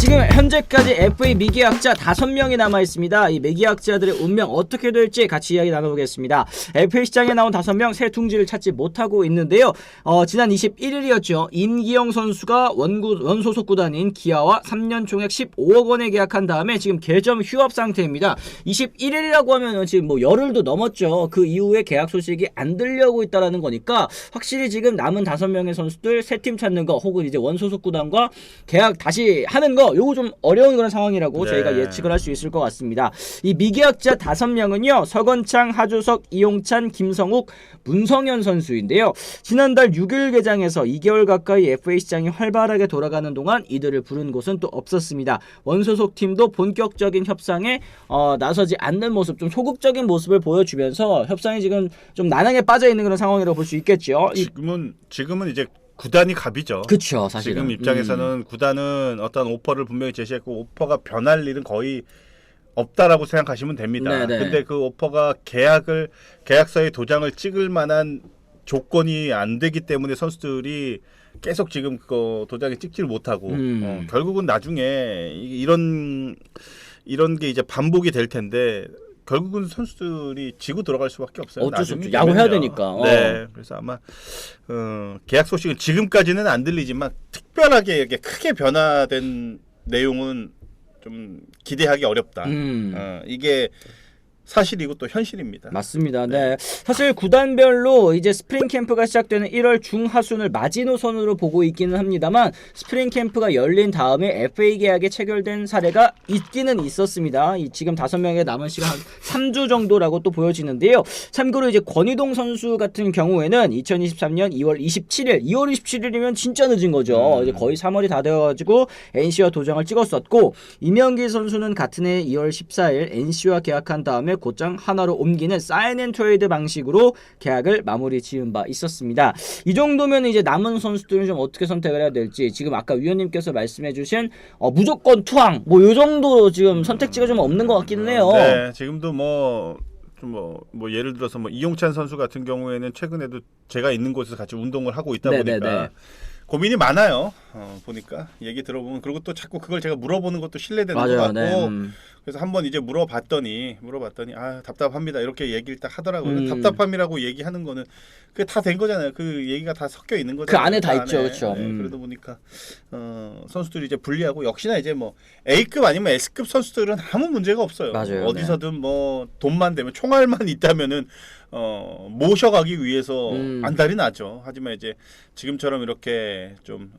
지금 현재까지 FA 미계약자 5명이 남아있습니다. 이 미계약자들의 운명 어떻게 될지 같이 이야기 나눠보겠습니다. FA 시장에 나온 5명 새 둥지를 찾지 못하고 있는데요. 지난 21일이었죠. 임기영 선수가 원소속 구단인 기아와 3년 총액 15억 원에 계약한 다음에 지금 계정 휴업 상태입니다. 21일이라고 하면 지금 뭐 열흘도 넘었죠. 그 이후에 계약 소식이 안 들려오고 있다는 거니까 확실히 지금 남은 5명의 선수들 새 팀 찾는 거 혹은 이제 원소속 구단과 계약 다시 하는 거 요거 좀 어려운 그런 상황이라고 저희가 예측을 할 수 있을 것 같습니다. 이 미계약자 5명은요. 서건창, 하주석, 이용찬, 김성욱, 문성현 선수인데요. 지난달 6일 개장에서 2개월 가까이 FA 시장이 활발하게 돌아가는 동안 이들을 부른 곳은 또 없었습니다. 원소속 팀도 본격적인 협상에 나서지 않는 모습, 좀 소극적인 모습을 보여주면서 협상이 지금 좀 난항에 빠져 있는 그런 상황이라고 볼 수 있겠죠. 지금은 이제 구단이 갑이죠. 그렇죠, 사실은. 지금 입장에서는 구단은 어떤 오퍼를 분명히 제시했고 오퍼가 변할 일은 거의 없다라고 생각하시면 됩니다. 네네. 근데 그 오퍼가 계약서에 도장을 찍을 만한 조건이 안 되기 때문에 선수들이 계속 지금 그 도장에 찍지를 못하고 결국은 나중에 이런 게 이제 반복이 될 텐데 결국은 선수들이 지고 들어갈 수밖에 없어요. 어쩔 수 없죠. 야구해야 되니까. 네, 그래서 아마 계약 소식은 지금까지는 안 들리지만 특별하게 이렇게 크게 변화된 내용은 좀 기대하기 어렵다. 이게 사실이고 또 현실입니다. 맞습니다. 네. 사실 구단별로 이제 스프링 캠프가 시작되는 1월 중하순을 마지노선으로 보고 있기는 합니다만 스프링 캠프가 열린 다음에 FA 계약에 체결된 사례가 있기는 있었습니다. 지금 5명의 남은 시간 한 3주 정도라고 또 보여지는데요. 참고로 이제 권희동 선수 같은 경우에는 2023년 2월 27일이면 진짜 늦은 거죠. 이제 거의 3월이 다 되어가지고 NC와 도장을 찍었었고 이명기 선수는 같은 해 2월 14일 NC와 계약한 다음에 곧장 하나로 옮기는 사인 앤 트레이드 방식으로 계약을 마무리 지은 바 있었습니다. 이 정도면 이제 남은 선수들은 좀 어떻게 선택을 해야 될지 지금 아까 위원님께서 말씀해주신 무조건 투항 뭐 요 정도 지금 선택지가 좀 없는 것 같기는 해요. 네, 지금도 뭐 예를 들어서 이용찬 선수 같은 경우에는 최근에도 제가 있는 곳에서 같이 운동을 하고 있다 보니까 고민이 많아요. 보니까 얘기 들어보면 그리고 또 자꾸 그걸 제가 물어보는 것도 신뢰되는 것 같고 그래서 한번 이제 물어봤더니 답답합니다 이렇게 얘기를 딱 하더라고요. 답답함이라고 얘기하는 거는 그게 다 된 거잖아요. 그 얘기가 다 섞여 있는 거잖아요. 그 안에 다 있죠, 그렇죠. 네, 그러다 보니까 선수들이 이제 불리하고 역시나 이제 뭐 A급 아니면 S급 선수들은 아무 문제가 없어요. 맞아요. 어디서든 뭐 돈만 되면 총알만 있다면은 모셔가기 위해서 안달이 나죠. 하지만 이제 지금처럼 이렇게 좀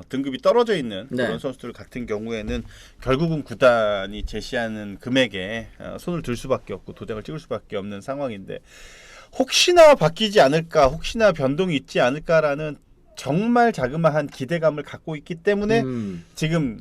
등급이 떨어져 있는 그런 선수들 같은 경우에는 결국은 구단이 제시하는 금액에 손을 들 수밖에 없고 도장을 찍을 수밖에 없는 상황인데 혹시나 바뀌지 않을까, 혹시나 변동이 있지 않을까라는 정말 자그마한 기대감을 갖고 있기 때문에 지금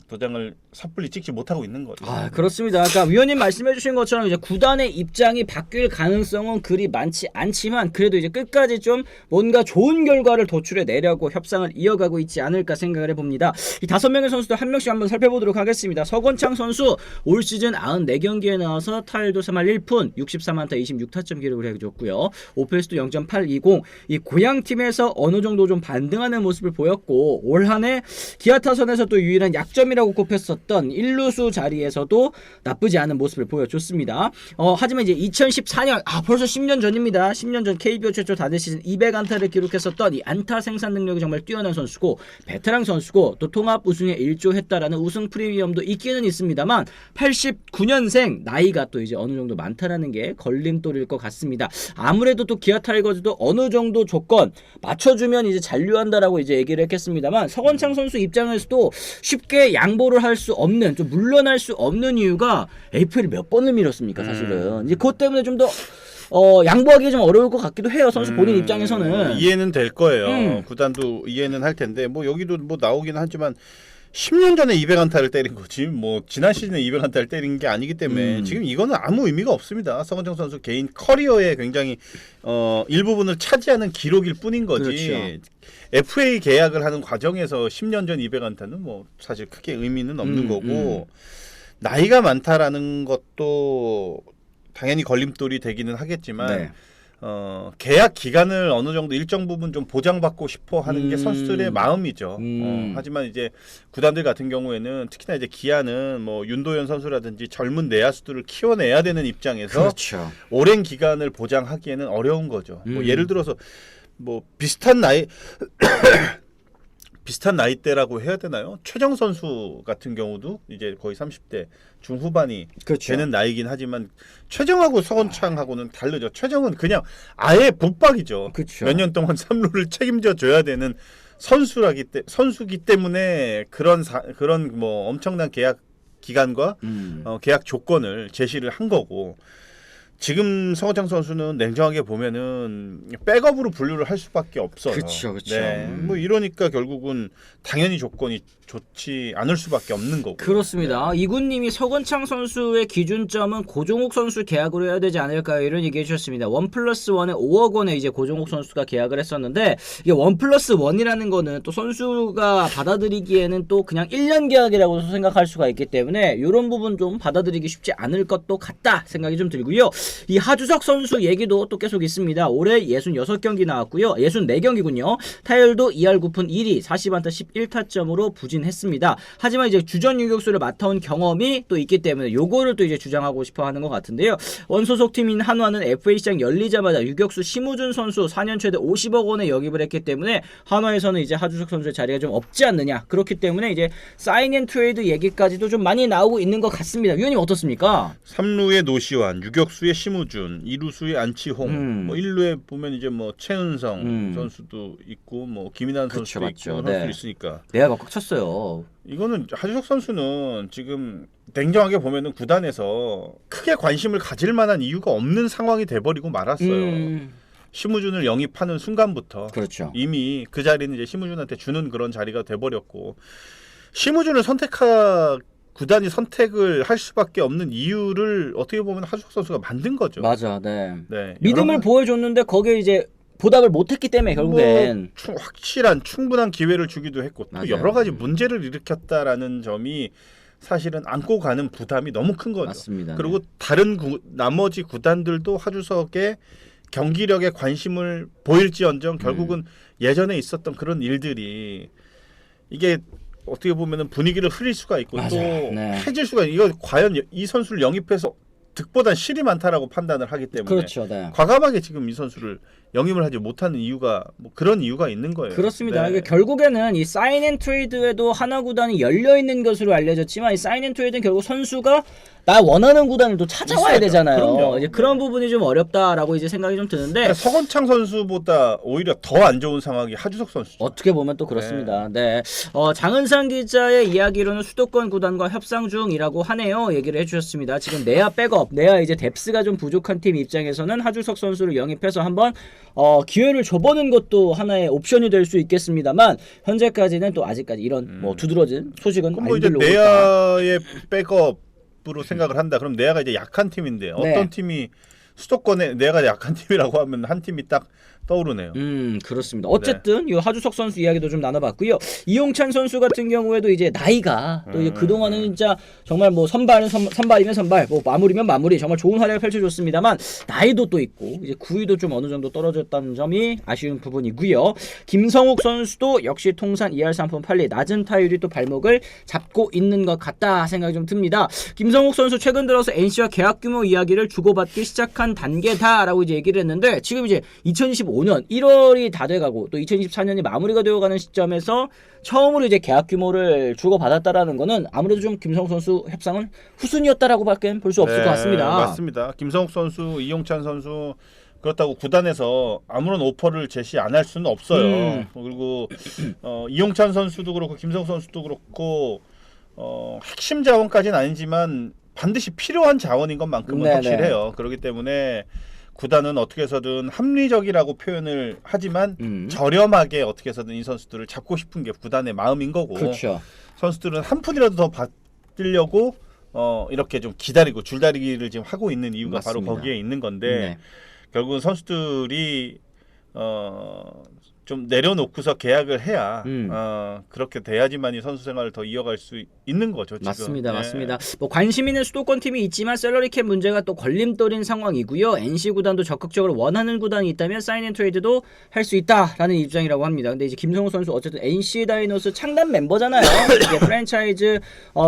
도장을 섣불리 찍지 못하고 있는 거죠. 그렇습니다. 그러니까 위원님 말씀해주신 것처럼 이제 구단의 입장이 바뀔 가능성은 그리 많지 않지만 그래도 이제 끝까지 좀 뭔가 좋은 결과를 도출해 내려고 협상을 이어가고 있지 않을까 생각을 해봅니다. 이 5명의 선수들 한 명씩 한번 살펴보도록 하겠습니다. 서건창 선수 올 시즌 94경기에 나와서 타율도 3할 1푼 64안타 26타점 기록을 해줬고요. 오페스도 0.820. 이 고향팀에서 어느 정도 좀 반등하는 모습을 보였고 올 한해 기아 타선에서 또 유일한 약점이라고 꼽혔었던 1루수 자리에서도 나쁘지 않은 모습을 보여줬습니다. 하지만 이제 2014년 벌써 10년 전입니다. 10년 전 KBO 최초 단일 시즌 200안타를 기록했었던 이 안타 생산 능력이 정말 뛰어난 선수고 베테랑 선수고 또 통합 우승에 일조했다라는 우승 프리미엄도 있기는 있습니다만 89년생 나이가 또 이제 어느 정도 많다라는 게 걸림돌일 것 같습니다. 아무래도 또 기아 타이거즈도 어느 정도 조건 맞춰주면 이제 잔류한다라고 이제 얘기를 했겠습니다만 서건창 선수 입장에서도 쉽게 양보를 할 수 없는 좀 물러날 수 없는 이유가 APL을 몇 번을 밀었습니까 사실은 이제 그것 때문에 좀 더 양보하기 좀 어려울 것 같기도 해요. 선수 본인 입장에서는 이해는 될 거예요. 구단도 이해는 할 텐데 뭐 여기도 뭐 나오기는 하지만 10년 전에 200안타를 때린 거지 뭐 지난 시즌에 200안타를 때린 게 아니기 때문에 지금 이거는 아무 의미가 없습니다. 서건창 선수 개인 커리어에 굉장히 일부분을 차지하는 기록일 뿐인 거지. 그렇죠. FA 계약을 하는 과정에서 10년 전 200안타는 뭐 사실 크게 의미는 없는 거고 나이가 많다라는 것도 당연히 걸림돌이 되기는 하겠지만 계약 기간을 어느 정도 일정 부분 좀 보장받고 싶어 하는 게 선수들의 마음이죠. 하지만 이제 구단들 같은 경우에는 특히나 이제 기아는 뭐 윤도현 선수라든지 젊은 내야수들을 키워내야 되는 입장에서 그렇죠. 오랜 기간을 보장하기에는 어려운 거죠. 뭐 예를 들어서 뭐 비슷한 나이대라고 해야 되나요? 최정 선수 같은 경우도 이제 거의 30대 중후반이 그렇죠. 되는 나이긴 하지만 최정하고 서건창하고는 다르죠. 최정은 그냥 아예 붙박이죠. 그렇죠. 몇 년 동안 3루를 책임져 줘야 되는 선수기 때문에 그런 뭐 엄청난 계약 기간과 계약 조건을 제시를 한 거고, 지금 서건창 선수는 냉정하게 보면은 백업으로 분류를 할 수밖에 없어요. 그렇죠, 그렇죠. 네, 뭐 이러니까 결국은 당연히 조건이 좋지 않을 수밖에 없는 거고. 그렇습니다. 이군님이 서건창 선수의 기준점은 고종욱 선수 계약으로 해야 되지 않을까요? 이런 얘기해 주셨습니다. 1+1에 5억 원에 이제 고종욱 선수가 계약을 했었는데, 이게 1+1이라는 거는 또 선수가 받아들이기에는 또 그냥 1년 계약이라고 생각할 수가 있기 때문에 이런 부분 좀 받아들이기 쉽지 않을 것도 같다 생각이 좀 들고요. 이 하주석 선수 얘기도 또 계속 있습니다. 올해 66경기 나왔고요. 64경기군요. 타율도 2할 9푼 1위, 40안타 11타점으로 부진했습니다. 하지만 이제 주전 유격수를 맡아온 경험이 또 있기 때문에 요거를 또 이제 주장하고 싶어 하는 것 같은데요. 원소속 팀인 한화는 FA 시장 열리자마자 유격수 심우준 선수 4년 최대 50억 원에 영입을 했기 때문에 한화에서는 이제 하주석 선수의 자리가 좀 없지 않느냐. 그렇기 때문에 이제 사인 앤 트레이드 얘기까지도 좀 많이 나오고 있는 것 같습니다. 위원님 어떻습니까? 3루의 노시환, 유격수의 심우준, 2루수의 안치홍, 뭐 1루에 보면 이제 뭐 최은성 선수도 있고 뭐 김인환 선수도 맞죠. 있고 네. 선수 있으니까. 내가 꽉 찼어요. 이거는 하주석 선수는 지금 냉정하게 보면은 구단에서 크게 관심을 가질 만한 이유가 없는 상황이 돼버리고 말았어요. 심우준을 영입하는 순간부터 그렇죠. 이미 그 자리는 이제 심우준한테 주는 그런 자리가 돼버렸고, 심우준을 구단이 선택을 할 수밖에 없는 이유를 어떻게 보면 하주석 선수가 만든 거죠. 맞아, 네. 네, 믿음을 보여줬는데 거기에 이제 보답을 못했기 때문에 결국엔 확실한 충분한 기회를 주기도 했고, 또 맞아요. 여러 가지 문제를 일으켰다라는 점이 사실은 안고 가는 부담이 너무 큰 거죠. 맞습니다. 그리고 다른 나머지 구단들도 하주석의 경기력에 관심을 보일지언정 결국은 예전에 있었던 그런 일들이 이게 어떻게 보면은 분위기를 흐릴 수가 있고 또 네. 해질 수가 이거 과연 이 선수를 영입해서 득보단 실이 많다라고 판단을 하기 때문에 그렇죠, 네. 과감하게 지금 이 선수를 영입을 하지 못하는 이유가 뭐 그런 이유가 있는 거예요. 그렇습니다. 네. 이게 결국에는 이 사인 앤 트레이드에도 하나 구단이 열려 있는 것으로 알려졌지만 이 사인 앤 트레이드는 결국 선수가 나 원하는 구단을 또 찾아와야 있어야죠. 되잖아요. 그럼요. 이제 그런 부분이 좀 어렵다라고 이제 생각이 좀 드는데 그러니까 서건창 선수보다 오히려 더 안 좋은 상황이 하주석 선수죠. 어떻게 보면 또 그렇습니다. 네. 장은상 기자의 이야기로는 수도권 구단과 협상 중이라고 하네요. 얘기를 해주셨습니다. 지금 내야 백업, 내야 이제 뎁스가 좀 부족한 팀 입장에서는 하주석 선수를 영입해서 한번 기회를 줘보는 것도 하나의 옵션이 될 수 있겠습니다만 현재까지는 또 아직까지 이런 뭐 두드러진 소식은 그럼 뭐 안 이제 들려오고 있다. 내야의 백업으로 생각을 한다. 그럼 내야가 이제 약한 팀인데 어떤 네. 팀이 수도권에 내야가 약한 팀이라고 하면 한 팀이 딱 떠오르네요. 그렇습니다. 어쨌든 이 하주석 선수 이야기도 좀 나눠봤고요. 이용찬 선수 같은 경우에도 이제 나이가 또 이제 그동안은 진짜 정말 뭐 선발이면 선발, 뭐 마무리면 마무리 정말 좋은 활약을 펼쳐줬습니다만 나이도 또 있고 이제 구위도 좀 어느 정도 떨어졌다는 점이 아쉬운 부분이고요. 김성욱 선수도 역시 통산 2할 3푼 8리 낮은 타율이 또 발목을 잡고 있는 것 같다 생각이 좀 듭니다. 김성욱 선수 최근 들어서 NC와 계약 규모 이야기를 주고받기 시작한 단계다라고 이제 얘기를 했는데 지금 이제 2025년 1월이 다 돼가고 또 2024년이 마무리가 되어가는 시점에서 처음으로 이제 계약 규모를 주고받았다라는 거는 아무래도 좀 김성욱 선수 협상은 후순이었다라고밖에 볼 수 없을 것 같습니다. 맞습니다. 김성욱 선수, 이용찬 선수 그렇다고 구단에서 아무런 오퍼를 제시 안 할 수는 없어요. 그리고 이용찬 선수도 그렇고 김성욱 선수도 그렇고 핵심 자원까지는 아니지만 반드시 필요한 자원인 것만큼은 네네. 확실해요. 그렇기 때문에 구단은 어떻게 해서든 합리적이라고 표현을 하지만 저렴하게 어떻게 해서든 이 선수들을 잡고 싶은 게 구단의 마음인 거고, 그렇죠. 선수들은 한 푼이라도 더 받으려고 이렇게 좀 기다리고 줄다리기를 지금 하고 있는 이유가 맞습니다. 바로 거기에 있는 건데 네. 결국은 선수들이 좀 내려놓고서 계약을 해야 그렇게 돼야지만 이 선수 생활을 더 이어갈 수 있는 거죠. 지금. 맞습니다, 네. 맞습니다. 뭐 관심 있는 수도권 팀이 있지만 셀러리캡 문제가 또 걸림돌인 상황이고요. NC 구단도 적극적으로 원하는 구단이 있다면 사인앤트레이드도 할 수 있다라는 입장이라고 합니다. 근데 이제 김성우 선수 어쨌든 NC 다이노스 창단 멤버잖아요. 이게 프랜차이즈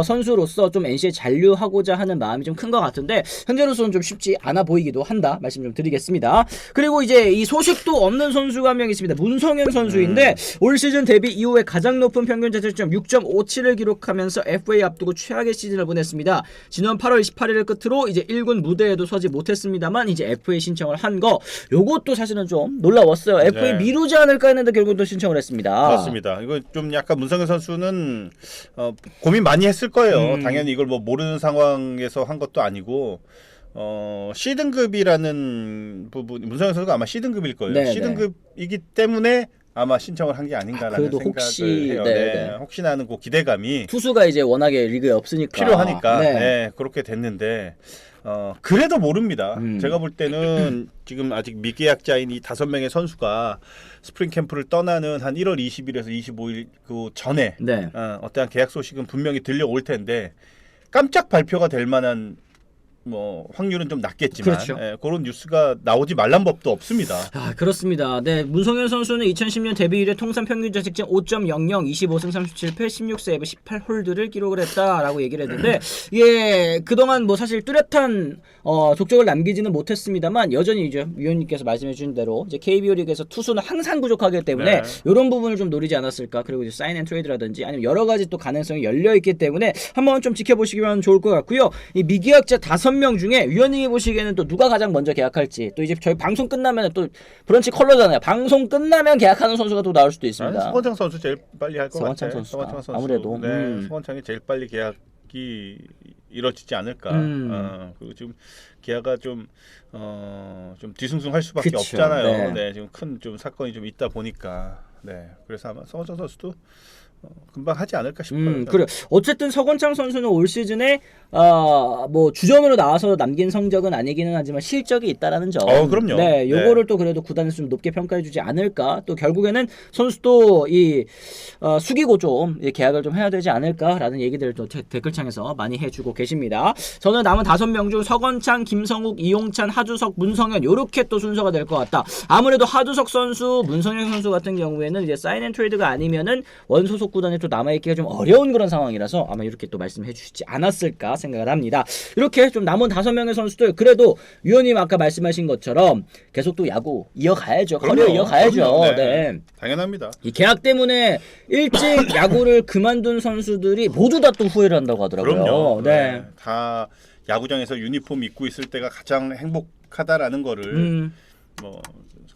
선수로서 좀 NC에 잔류하고자 하는 마음이 좀 큰 것 같은데 현재로서는 좀 쉽지 않아 보이기도 한다 말씀 좀 드리겠습니다. 그리고 이제 이 소식도 없는 선수가 한 명 있습니다. 문성현 선수인데 올 시즌 데뷔 이후에 가장 높은 평균 자책점 6.57을 기록하면서 FA 앞두고 최악의 시즌을 보냈습니다. 지난 8월 28일을 끝으로 이제 1군 무대에도 서지 못했습니다만 이제 FA 신청을 한 거 요것도 사실은 좀 놀라웠어요. FA 네. 미루지 않을까 했는데 결국 또 신청을 했습니다. 맞습니다. 이거 좀 약간 문성현 선수는 고민 많이 했을 거예요. 당연히 이걸 뭐 모르는 상황에서 한 것도 아니고 C등급이라는 부분 문성현 선수가 아마 C등급일 거예요. 네, C등급이기 때문에 아마 신청을 한 게 아닌가라는 그래도 생각을 혹시, 해요. 네, 네. 네. 혹시나 하는 그 기대감이 투수가 이제 워낙에 리그에 없으니까 필요하니까 네. 네, 그렇게 됐는데 그래도 모릅니다. 제가 볼 때는 지금 아직 미계약자인 이 5명의 선수가 스프링 캠프를 떠나는 한 1월 20일에서 25일 그 전에 네. 어떠한 계약 소식은 분명히 들려올 텐데 깜짝 발표가 될 만한 뭐 확률은 좀 낮겠지만 그렇죠. 그런 뉴스가 나오지 말란 법도 없습니다. 아, 그렇습니다. 네, 문성현 선수는 2010년 데뷔 이래 통산 평균 자책점 5.00, 25승 37패, 16세이브, 18홀드를 기록을 했다라고 얘기를 했는데 예, 그동안 뭐 사실 뚜렷한 족적을 남기지는 못했습니다만 여전히 이제 위원님께서 말씀해 주신 대로 이제 KBO 리그에서 투수는 항상 부족하기 때문에 네. 이런 부분을 좀 노리지 않았을까. 그리고 이제 사인 앤 트레이드라든지 아니면 여러 가지 또 가능성이 열려 있기 때문에 한번 좀 지켜보시면 좋을 것 같고요. 이 미계약자 5명 중에 위원님이 보시기에는 또 누가 가장 먼저 계약할지 또 이제 저희 방송 끝나면 또 브런치 컬러잖아요. 방송 끝나면 계약하는 선수가 또 나올 수도 있습니다. 서건창 선수 제일 빨리 할 것 같아요. 서건창 선수가 서건창 선수. 아무래도, 네, 서건창이 제일 빨리 계약이 이뤄지지 않을까. 그리고 지금 계약가 좀 뒤숭숭할 수밖에 그쵸, 없잖아요. 네. 네, 지금 큰 좀 사건이 좀 있다 보니까. 네, 그래서 아마 서건창 선수도 금방 하지 않을까 싶어요. 그래. 어쨌든 서건창 선수는 올 시즌에 뭐 주전으로 나와서 남긴 성적은 아니기는 하지만 실적이 있다라는 점. 그럼요. 네, 요거를 네. 또 그래도 구단에서 좀 높게 평가해주지 않을까. 또 결국에는 선수도 이 숙이고 좀 계약을 좀 해야 되지 않을까라는 얘기들을 또 댓글창에서 많이 해주고 계십니다. 저는 남은 5명 중 서건창, 김성욱, 이용찬, 하주석, 문성현 요렇게 또 순서가 될 것 같다. 아무래도 하주석 선수, 문성현 선수 같은 경우에는 이제 사인 앤 트레이드가 아니면은 원소속 구단에 또 남아있기가 좀 어려운 그런 상황이라서 아마 이렇게 또 말씀해 주시지 않았을까 생각을 합니다. 이렇게 좀 남은 5명의 선수들 그래도 위원님 아까 말씀하신 것처럼 계속 또 야구 이어가야죠. 커리어 이어가야죠. 그럼요. 네. 당연합니다. 이 계약 때문에 일찍 야구를 그만둔 선수들이 모두 다 또 후회를 한다고 하더라고요. 그럼요. 네. 다 야구장에서 유니폼 입고 있을 때가 가장 행복하다라는 거를 뭐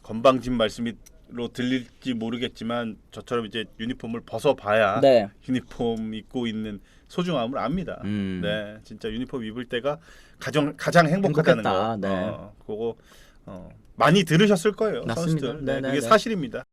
건방진 말씀으로 들릴지 모르겠지만 저처럼 이제 유니폼을 벗어봐야 네. 유니폼 입고 있는 소중함을 압니다. 네, 진짜 유니폼 입을 때가 가장 행복하다는 행복했다. 거. 네. 그거 많이 들으셨을 거예요, 맞습니다. 선수들. 네, 네, 그게 네. 사실입니다.